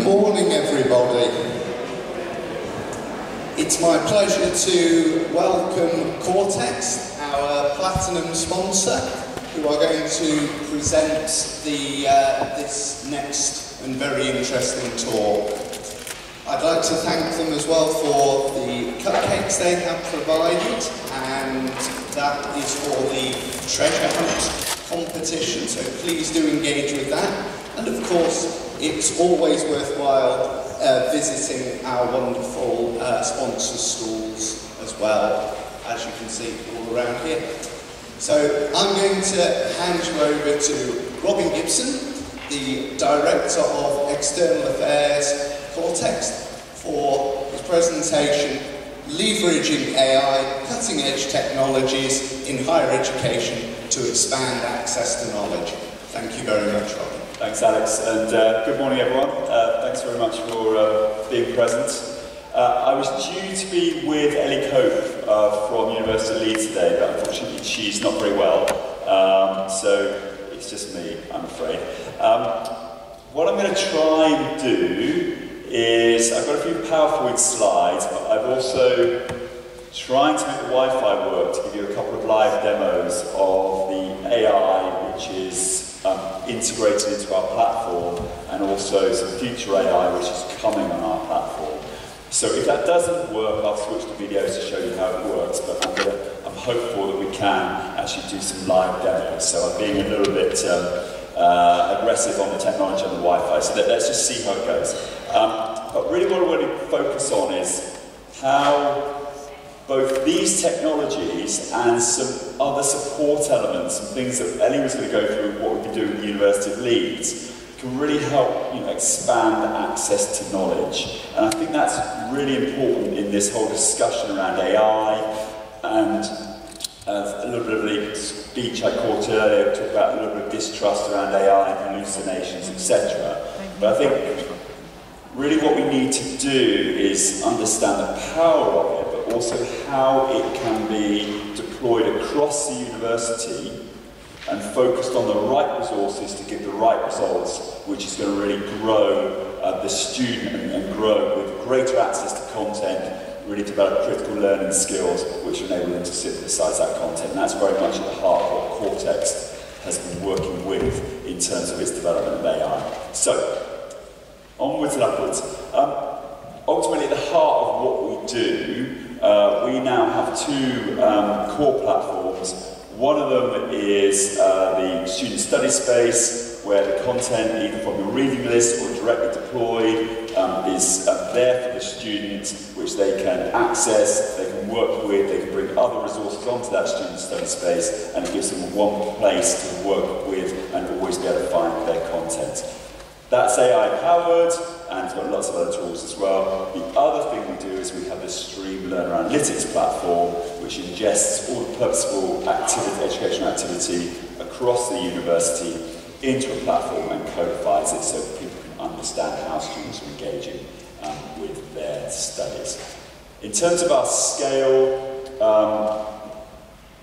morning, everybody. It's my pleasure to welcome Cortex, our platinum sponsor, who are going to present this next and very interesting talk. I'd like to thank them as well for the cupcakes they have provided, and that is for the treasure hunt competition, so please do engage with that. And of course, it's always worthwhile visiting our wonderful sponsor stalls as well, as you can see all around here. So I'm going to hand you over to Robin Gibson, the Director of External Affairs, Cortex, for his presentation, Leveraging AI, Cutting Edge Technologies in Higher Education to Expand Access to Knowledge. Thank you very much, Robin. Thanks, Alex, and good morning, everyone. Thanks very much for being present. I was due to be with Ellie Cope from University of Leeds today, but unfortunately she's not very well, so it's just me, I'm afraid. What I'm going to try and do is, I've got a few PowerPoint slides, but I've also trying to make the Wi-Fi work to give you a couple of live demos of the AI which is integrated into our platform, and also some future AI which is coming on our platform. So if that doesn't work, I'll switch to videos to show you how it works, but I'm hopeful that we can actually do some live demos. So I'm being a little bit aggressive on the technology and the Wi-Fi, so let's just see how it goes. But really what I want to focus on is how both these technologies and some other support elements and things that Ellie was going to go through, what we've been doing at the University of Leeds, can really help expand access to knowledge. And I think that's really important in this whole discussion around AI, and a little bit of the speech I caught earlier, talked about a little bit of distrust around AI and hallucinations, etc. But I think really what we need to do is understand the power of it, but also how it can be deployed across the university and focused on the right resources to give the right results, which is going to really grow the student and grow with greater access to content, really develop critical learning skills which enable them to synthesize that content. And that's very much at the heart of what Cortex has been working with in terms of its development of AI. So, onwards and upwards. Ultimately, at the heart of what we do, we now have two core platforms. One of them is the student study space, where the content, either from your reading list or directly deployed, is there for the students, which they can access, they can work with, they can bring other resources onto that student study space, and it gives them one place to work with and always be able to find their content. That's AI powered, and it's got lots of other tools as well. The other thing we do is we have this Stream Learner Analytics platform, which ingests all the purposeful educational activity across the university into a platform and codifies it so that people can understand how students are engaging with their studies. In terms of our scale,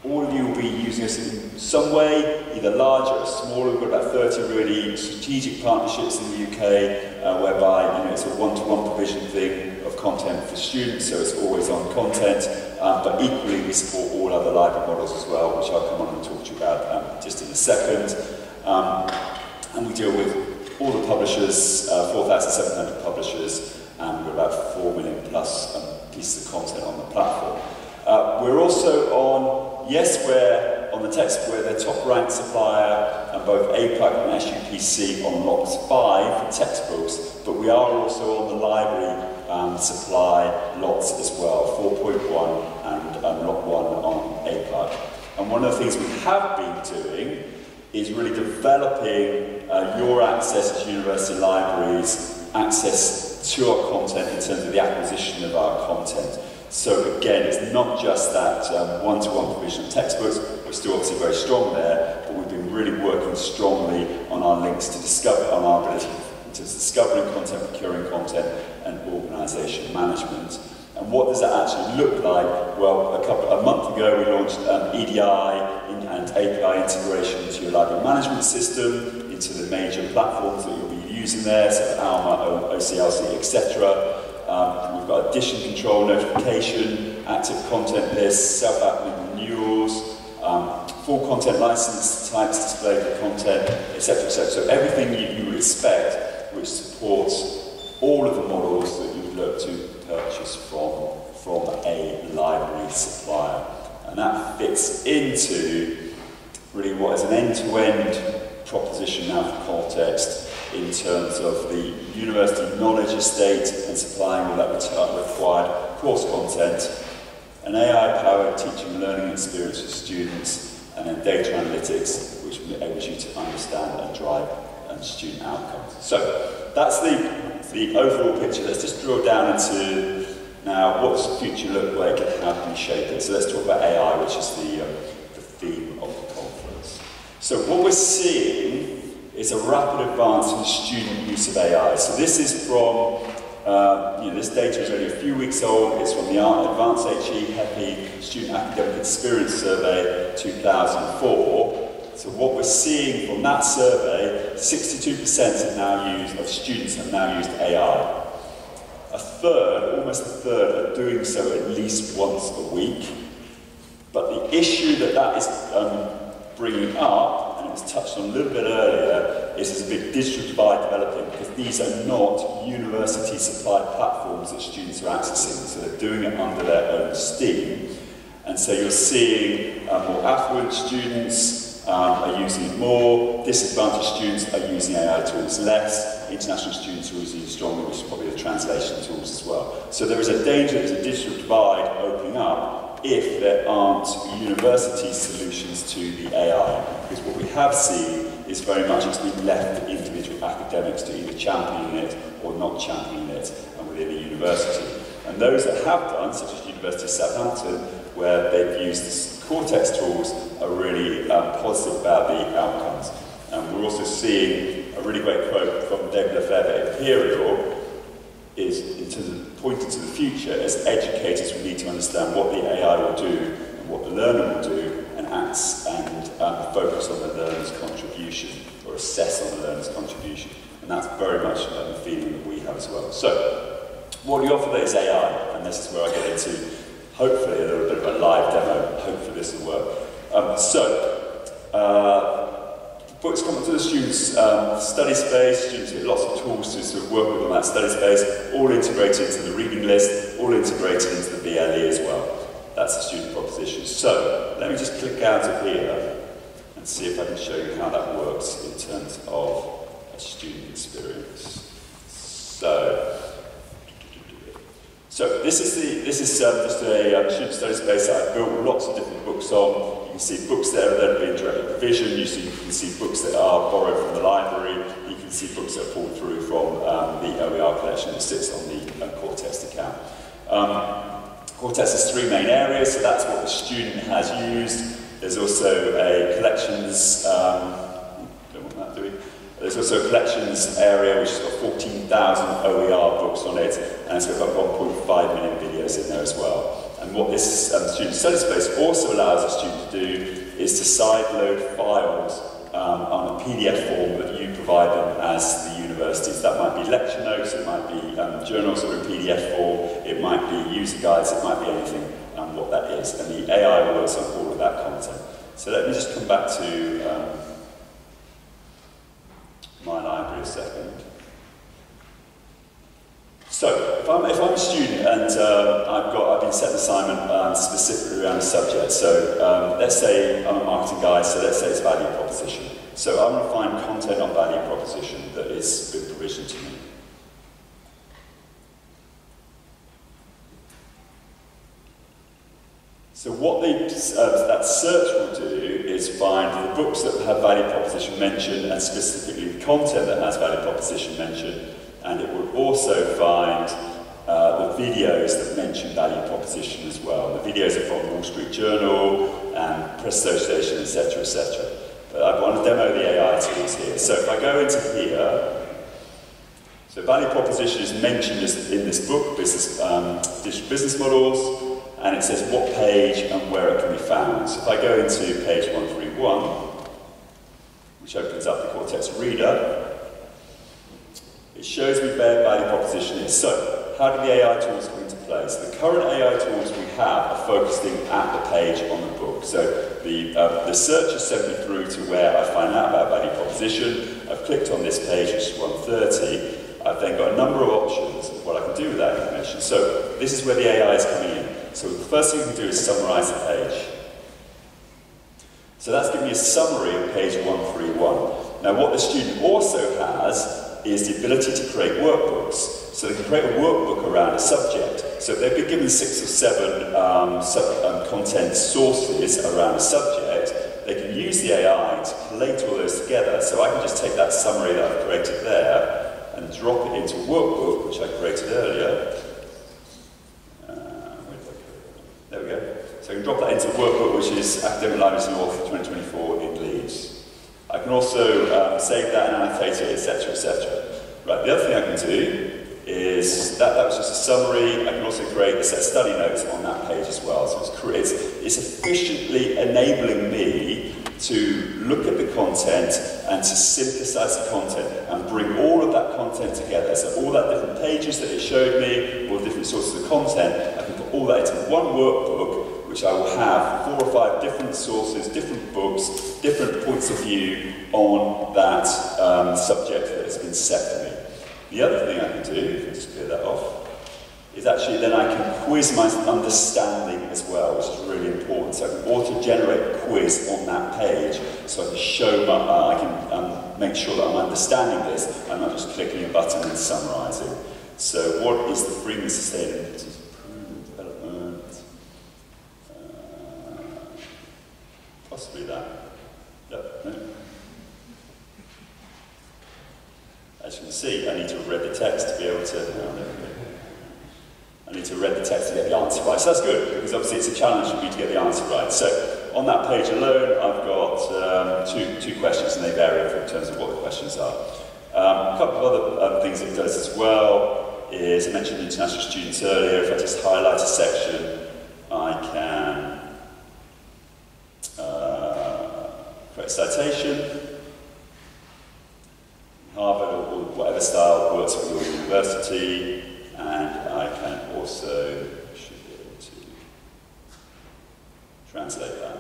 all of you will be using us in some way, either larger or smaller. We've got about 30 really strategic partnerships in the UK, whereby it's a one-to-one provision thing of content for students, so it's always on content. But equally, we support all other library models as well, which I'll come on and talk to you about just in a second. And we deal with all the publishers, 4,700 publishers, and we've got about 4 million plus pieces of content on the platform. We're also on, we're on the text, we're the top-ranked supplier on both APAC and SUPC on Lot 5 for textbooks, but we are also on the library supply lots as well, 4.1 and Lot 1 on APAC. And one of the things we have been doing is really developing your access as university libraries, access to our content in terms of the acquisition of our content. So again, it's not just that one-to-one provision of textbooks. We're still obviously very strong there, but we've been really working strongly on our links to discover, on our ability to discovering content, procuring content, and organisation management. And what does that actually look like? Well, a month ago we launched EDI and API integration into your library management system, into the major platforms that you'll be using there, so Alma, OCLC, etc. We've got addition control, notification, active content lists, self-admin renewals, full content license types, display the content, etc., etc. So everything you would expect, which supports all of the models that you would look to purchase from a library supplier. And that fits into really what is an end-to-end proposition now for Qualtext in terms of the university knowledge estate and supplying all that required course content, an AI-powered teaching and learning experience for students, and then data analytics, which enables you to understand and drive student outcomes. So that's the overall picture. Let's just drill down into now what does the future look like and how can we shape it. So let's talk about AI, which is the theme of the conference. So what we're seeing is a rapid advance in student use of AI. So this is from, this data is only a few weeks old. It's from the Advanced HE Student Academic Experience Survey 2004. So what we're seeing from that survey, 62% of students have now used AI. Almost a third, are doing so at least once a week. But the issue that is bringing up, and it was touched on a little bit earlier, is there's a big digital divide developing because these are not university-supplied platforms that students are accessing, so they're doing it under their own steam. And so you're seeing more affluent students are using it more, disadvantaged students are using AI tools less, international students are using it strongly, which is probably the translation tools as well. So there is a danger, there's a digital divide opening up if there aren't university solutions to the AI. Because what we have seen is very much it's been left to individual academics to either champion it or not champion it within a university. And those that have done, such as University of Southampton, where they've used Qualtext tools, are really positive about the outcomes. And we're also seeing a really great quote from David Lefebvre at Imperial, is in terms of pointing to the future, as educators we need to understand what the AI will do and what the learner will do, and focus on the learner's contribution, or assess on the learner's contribution. And that's very much the feeling that we have as well. So, what we offer there is AI, and this is where I get into, hopefully, a little bit of a live demo. Hopefully this will work. The books come to the students' study space. Students get lots of tools to sort of work with on that study space, all integrated into the reading list, all integrated into the BLE as well. That's the student proposition. So, let me just click out of here and see if I can show you how that works in terms of a student experience. So this is just a student study space that I've built lots of different books on. You can see books there that have been directly provisioned. You can see books that are borrowed from the library. You can see books that are pulled through from the OER collection that sits on the Qualtext account. Qualtext has three main areas, so that's what the student has used. There's also a collections, don't want that, do we? There's also a collections area which has got 14,000 OER books on it, and it's got about 1.5 million videos in there as well. And what this student study space also allows a student to do is to sideload files on a PDF form that you provide them as the universities. That might be lecture notes, it might be journals that are in PDF form, it might be user guides, it might be anything, what that is. And the AI works on all of that content. So let me just come back to my library a second. So, if I'm a student and I've been set an assignment specifically around a subject, so let's say I'm a marketing guy, so let's say it's value proposition. So I'm going to find content on value proposition that is been provisioned to me. So what that search will do is find the books that have value proposition mentioned, and specifically the content that has value proposition mentioned, and it will also find the videos that mention value proposition as well. The videos are from Wall Street Journal and Press Association, etc., etc. But I want to demo the AI tools here. So if I go into here, so value proposition is mentioned in this book, Digital Business Models, and it says what page and where it can be found. So if I go into page 131, which opens up the Qualtext Reader, it shows me where value proposition is. So, how do the AI tools come into play? So the current AI tools we have are focusing at the page on the book. So the search has sent me through to where I find out about value proposition. I've clicked on this page, which is 130. I've then got a number of options of what I can do with that information. So this is where the AI is coming in. So the first thing we can do is summarize the page. So that's giving me a summary of page 131. Now what the student also has is the ability to create workbooks. So they can create a workbook around a subject. So if they've been given 6 or 7 content sources around a subject, they can use the AI to collate all those together. So I can just take that summary that I've created there and drop it into a workbook, which I created earlier. There we go. So I can drop that into a workbook, which is Academic Libraries North 2024 in Leeds. I can also save that and annotate it, etc., etc. Right, the other thing I can do is, that was just a summary. I can also create a set of study notes on that page as well. So it's efficiently enabling me to look at the content and to synthesize the content and bring all of that content together. So all that different pages that it showed me, all the different sources of content, I can put all that into one workbook, which I will have 4 or 5 different sources, different books, different points of view on that subject that has been set for me. The other thing I can do, if I just clear that off, is actually then I can quiz my understanding as well, which is really important. So I can auto-generate a quiz on that page, so I can show I can make sure that I'm understanding this, I'm not just clicking a button and summarising. So what is the Freeman Sustainability Development? Possibly that. Yep, no. As you can see, I need to have read the text to be able to... I need to read the text to get the answer right. So that's good, because obviously it's a challenge for me to get the answer right. So on that page alone, I've got two questions, and they vary in terms of what the questions are. A couple of other things it does as well is, I mentioned international students earlier. If I just highlight a section, I can create a citation. Harvard or whatever style works for your university, and I can also, should be able to translate that.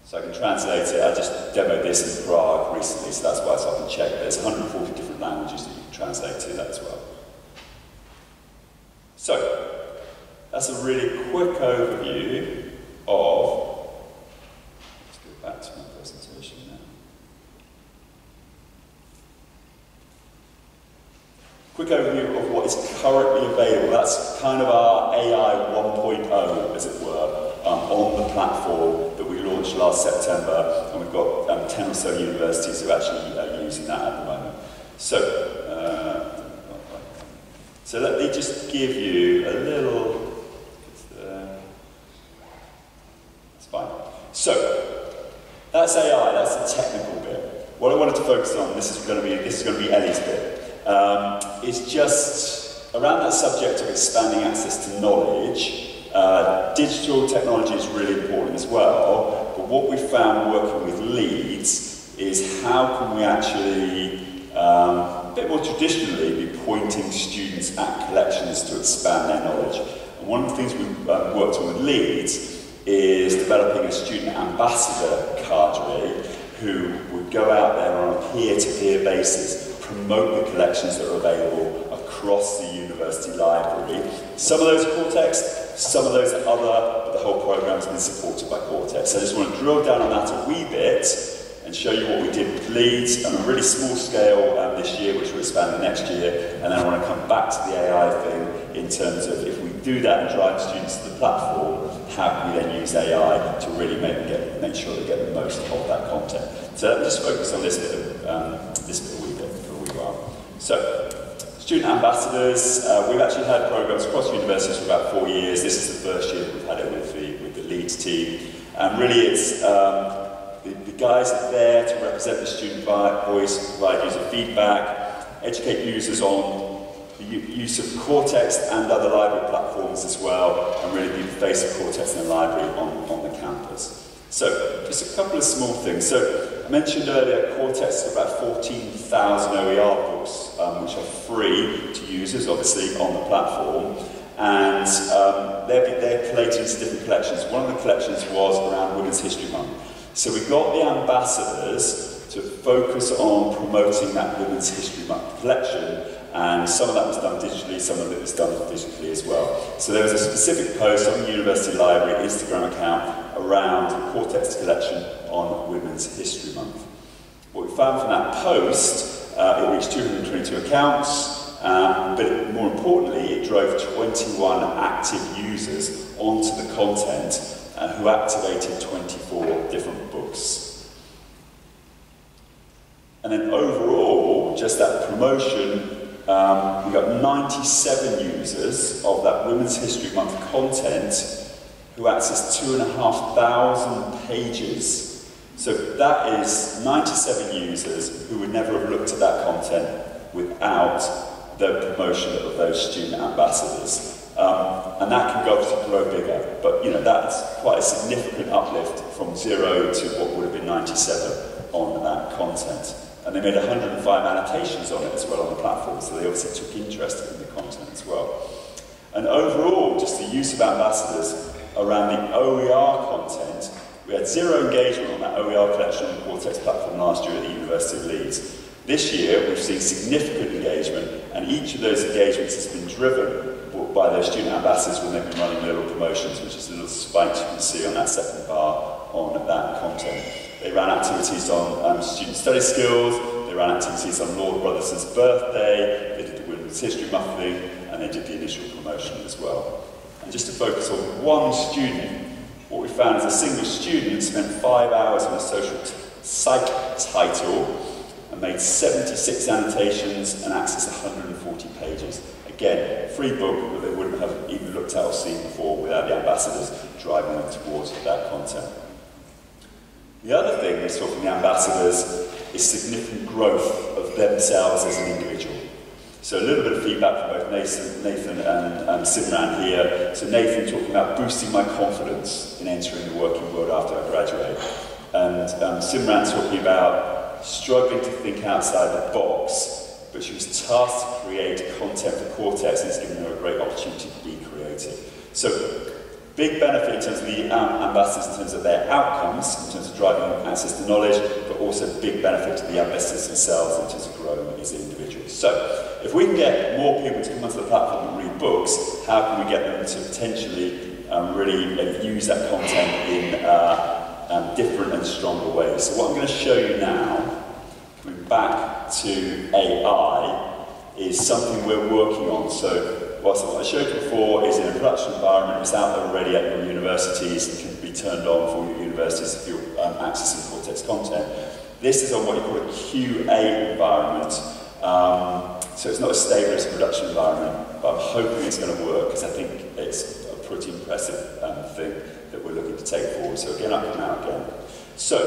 So I can translate it. I just demoed this in Prague recently, so that's why it's often checked. There's 140 different languages that you can translate to that as well. So that's a really quick overview of, let's go back to my presentation now. Quick overview of what is currently available. That's kind of our AI 1.0, as it were, on the platform that we launched last September, and we've got 10 or so universities who actually are using that at the moment. So, let me just give you a little. That's fine. So that's AI. That's the technical bit. What I wanted to focus on. This is going to be Ellie's bit. Is just around that subject of expanding access to knowledge. Digital technology is really important as well, but what we found working with Leeds is how can we actually, a bit more traditionally, be pointing students at collections to expand their knowledge. And one of the things we've worked on with Leeds is developing a student ambassador cadre who would go out there on a peer-to-peer basis, promote the collections that are available across the university library. Some of those are Cortex, some of those are other, but the whole program has been supported by Cortex. So I just want to drill down on that a wee bit and show you what we did with Leeds on a really small scale this year, which we'll expand next year, and then I want to come back to the AI thing in terms of if we do that and drive students to the platform, how can we then use AI to really make sure they get the most of that content. So let me just focus on this bit a wee bit. So, student ambassadors, we've actually had programs across universities for about 4 years. This is the first year that we've had it with the Leeds team. And really it's, the guys are there to represent the student voice, provide user feedback, educate users on the use of Cortex and other library platforms as well, and really be the face of Cortex in the library on the campus. So, just a couple of small things. So, I mentioned earlier, Cortex has about 14,000 OER books, which are free to users, obviously, on the platform. And they're collated into different collections. One of the collections was around Women's History Month. So we got the ambassadors to focus on promoting that Women's History Month collection, and some of that was done digitally, some of it was done digitally as well. So there was a specific post on the University Library Instagram account around the Cortex collection on Women's History Month. What we found from that post, it reached 222 accounts, but more importantly, it drove 21 active users onto the content who activated 24 different books. And then overall, just that promotion, we got 97 users of that Women's History Month content who accessed 2,500 pages. So that is 97 users who would never have looked at that content without the promotion of those student ambassadors. And that can go to grow bigger, but that's quite a significant uplift from 0 to what would have been 97 on that content. And they made 105 annotations on it as well on the platform, so they obviously took interest in the content as well. And overall, just the use of ambassadors around the OER content, we had 0 engagement on that OER collection on the Cortex platform last year at the University of Leeds. This year, we've seen significant engagement, and each of those engagements has been driven by those student ambassadors when they've been running little promotions, which is the little spikes you can see on that second bar on that content. They ran activities on student study skills, they ran activities on Lord Brotherson's birthday, they did the Women's History Month thing, and they did the initial promotion as well. And just to focus on one student, what we found is a single student spent 5 hours on a social psych title and made 76 annotations and accessed 140 pages. Again, free book that they wouldn't have even looked at or seen before without the ambassadors driving them towards that content. The other thing we saw from the ambassadors is significant growth of themselves as an individual. So a little bit of feedback from both Nathan and Simran here. So Nathan talking about boosting my confidence in entering the working world after I graduate. And Simran talking about struggling to think outside the box, but she was tasked to create content for Cortex, and it's given her a great opportunity to be creative. So big benefit in terms of the ambassadors, in terms of their outcomes, in terms of driving access to knowledge, but also big benefit to the ambassadors themselves in terms of growing as individuals. So, if we can get more people to come onto the platform and read books, how can we get them to potentially really use that content in different and stronger ways? So what I'm going to show you now, coming back to AI, is something we're working on. So whilst what I showed you before is in a production environment, it's out there already at your universities and can be turned on for your universities if you're accessing Cortex content. This is on what you call a QA environment. So it's not as stable as a production environment, but I'm hoping it's going to work because I think it's a pretty impressive thing that we're looking to take forward. So again, up and out again. So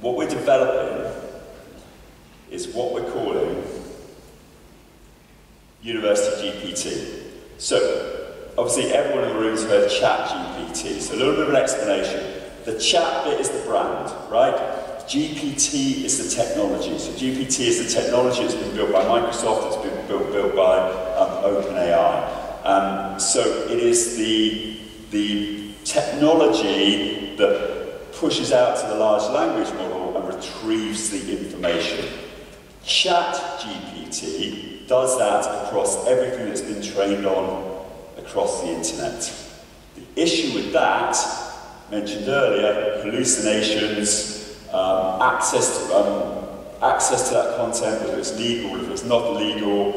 what we're developing is what we're calling University GPT. So obviously everyone in the room has heard ChatGPT. So a little bit of an explanation. The chat bit is the brand, right? GPT is the technology. So GPT is the technology that's been built by Microsoft, it's been built by OpenAI. So it is the technology that pushes out to the large language model and retrieves the information. ChatGPT does that across everything that's been trained on across the internet. The issue with that, mentioned earlier, hallucinations, access to that content, whether it's legal or if it's not illegal,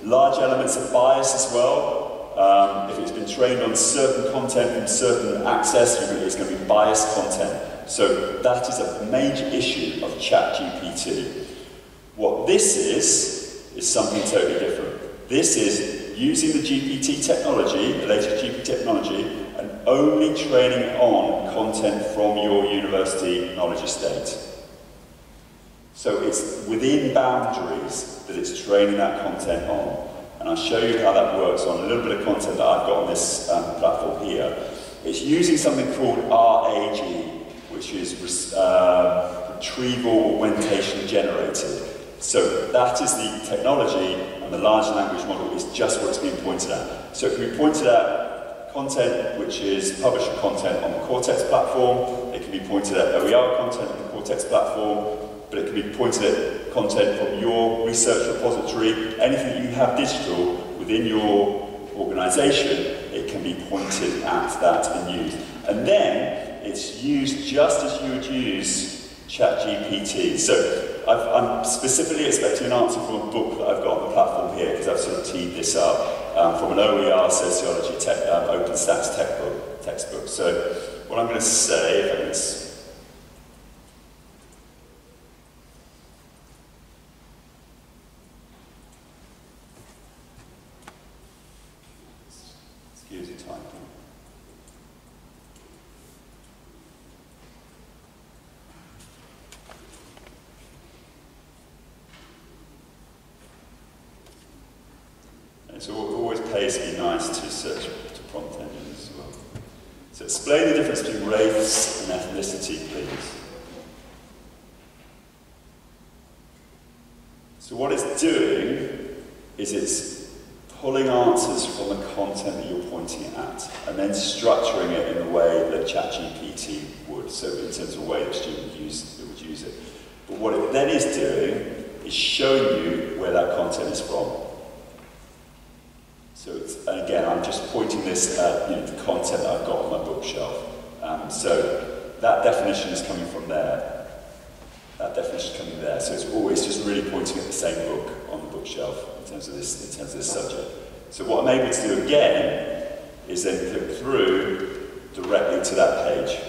large elements of bias as well. If it's been trained on certain content from certain access, it's going to be biased content. So that is a major issue of ChatGPT. What this is something totally different. This is using the GPT technology, the latest GPT technology, and only training on content from your university knowledge estate. So it's within boundaries that it's training that content on. And I'll show you how that works on a little bit of content that I've got on this platform here. It's using something called RAG, which is retrieval augmentation generated. So that is the technology, and the large language model is just what's being pointed at. So it can be pointed at content which is publisher content on the Cortex platform, it can be pointed at OER content on the Cortex platform, but it can be pointed at content from your research repository. Anything that you have digital within your organisation, it can be pointed at that and used. And then it's used just as you would use ChatGPT. So I'm specifically expecting an answer from a book that I've got on the platform here, because I've sort of teed this up, from an OER sociology OpenStax textbook. So what I'm going to say, if I can excuse the typing. So it always pays to be nice to search to prompt engines as well. So explain the difference between race and ethnicity, please. So what it's doing is it's pulling answers from the content that you're pointing at and then structuring it in the way that ChatGPT would, so in terms of the way the student would use it. But what it then is doing is showing you where that content is from. So and again, I'm just pointing this at the content that I've got on my bookshelf. So that definition is coming from there. That definition is coming there. So it's always just really pointing at the same book on the bookshelf in terms of this subject. So what I'm able to do again is then click through directly to that page.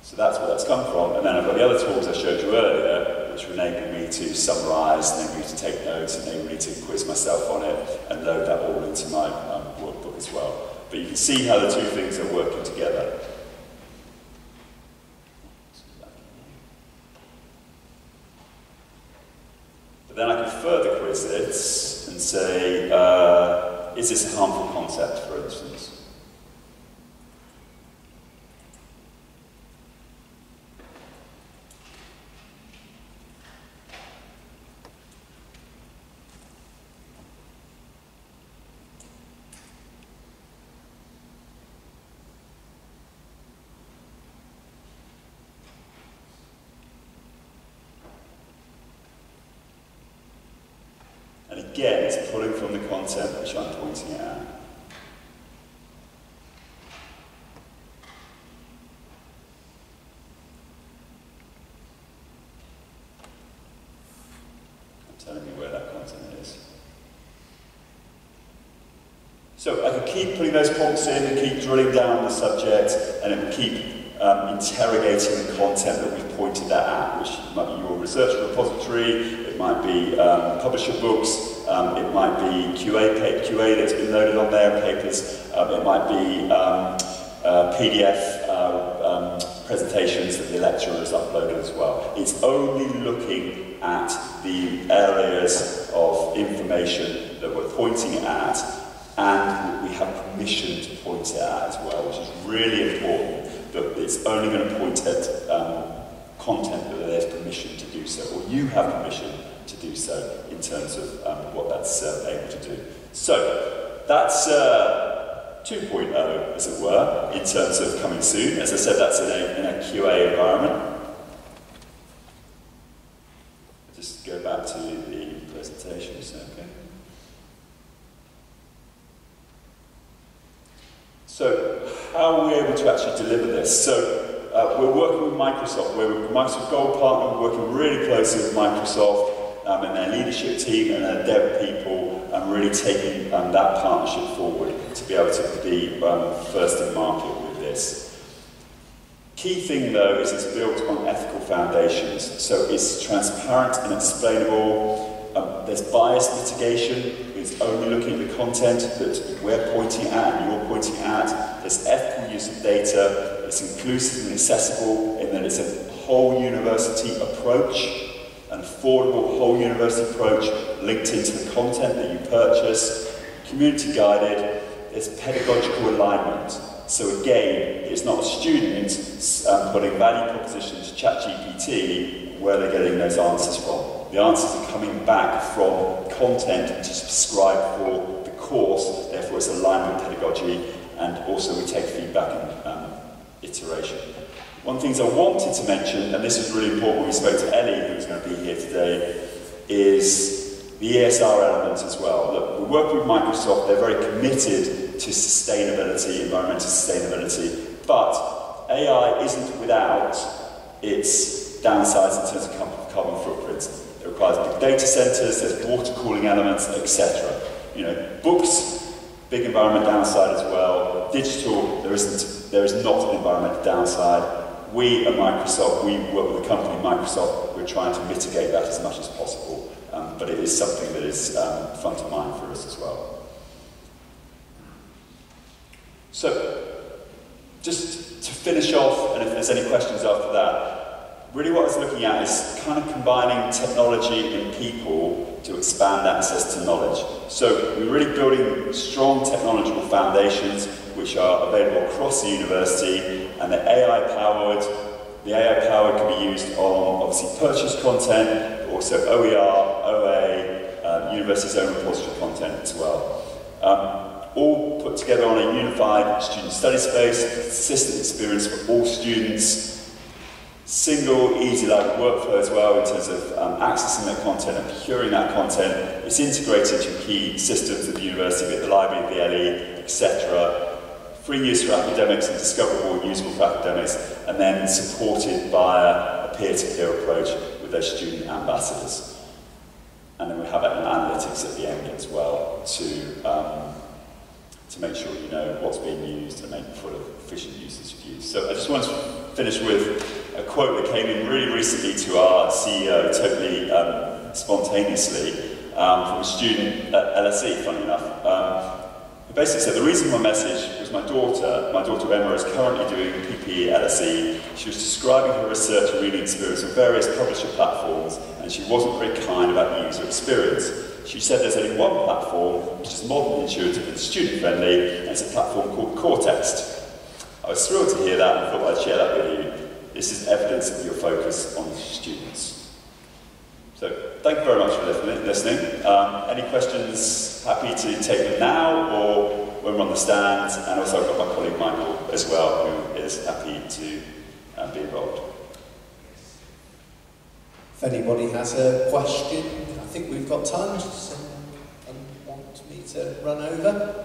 So that's where that's come from. And then I've got the other tools I showed you earlier, which enable me to summarise, enable me to take notes, enable me to quiz myself on it, and load that all into my workbook as well. But you can see how the two things are working together. But then I can further quiz it and say, is this a harmful concept, for instance? And again, it's pulling from the content which I'm pointing at. And telling me where that content is. So I can keep putting those prompts in and keep drilling down on the subject, and it will keep interrogating the content that we've pointed that at, which might be your research repository, it might be publisher books, it might be QA that's been loaded on their papers, it might be PDF presentations that the lecturer has uploaded as well. It's only looking at the areas of information that we're pointing at and we have permission to point it at as well, which is really important. That it's only going to point at content that there's permission to do so, or you have permission to do so in terms of what that's able to do. So that's 2.0, as it were, in terms of coming soon. As I said, that's in a QA environment. Just go back to the presentation, okay? So, how are we able to actually deliver this? So, we're working with Microsoft. We're a Microsoft Gold partner. We're working really closely with Microsoft and their leadership team and their dev people, and really taking that partnership forward to be able to be first in market with this. Key thing, though, is it's built on ethical foundations. So it's transparent and explainable. There's bias mitigation. It's only looking at the content that we're pointing at and you're pointing at. There's ethical use of data. It's inclusive and accessible in that it's a whole university approach, an affordable whole university approach linked into the content that you purchase. Community guided. There's pedagogical alignment. So again, it's not a student putting value propositions to ChatGPT where they're getting those answers from. The answers are coming back from content which is prescribed for the course, therefore it's aligned with pedagogy, and also we take feedback and iteration. One of the things I wanted to mention, and this was really important when we spoke to Ellie, who's going to be here today, is the ESR element as well. Look, we work with Microsoft, they're very committed to sustainability, environmental sustainability, but AI isn't without its downsides in terms of carbon footprint. It requires big data centres, there's water cooling elements, etc. You know, books, big environment downside as well. Digital, there is not an environmental downside. We at Microsoft, we work with the company Microsoft, we're trying to mitigate that as much as possible, but it is something that is front of mind for us as well. So, just to finish off, and if there's any questions after that, really what I was looking at is kind of combining technology and people to expand access to knowledge. So we're really building strong technological foundations which are available across the university, and the AI-powered can be used on obviously purchase content, but also OER, OA, university's own repository content as well. All put together on a unified student study space, consistent experience for all students, single, easy workflow as well in terms of accessing that content and procuring that content. It's integrated to key systems of the university, be it the library, the LE, etc. Free use for academics and discoverable and usable for academics, and then supported by a peer-to-peer approach with those student ambassadors. And then we have an analytics at the end as well to make sure you know what's being used and make full efficient usage of use. So I just want to finish with a quote that came in really recently to our CEO, totally spontaneously, from a student at LSE, funny enough. He basically said, the reason for my message was my daughter Emma is currently doing PPE at LSE. She was describing her research and reading experience on various publisher platforms, and she wasn't very kind about the user experience. She said there's only one platform, which is modern, intuitive and student-friendly, and it's a platform called Cortext. I was thrilled to hear that and thought I'd share that with you. This is evidence of your focus on students. So, thank you very much for listening. Any questions, happy to take them now or when we're on the stand, and also I've got my colleague Michael as well, who is happy to be involved. If anybody has a question, I think we've got time. Does anyone want me to run over?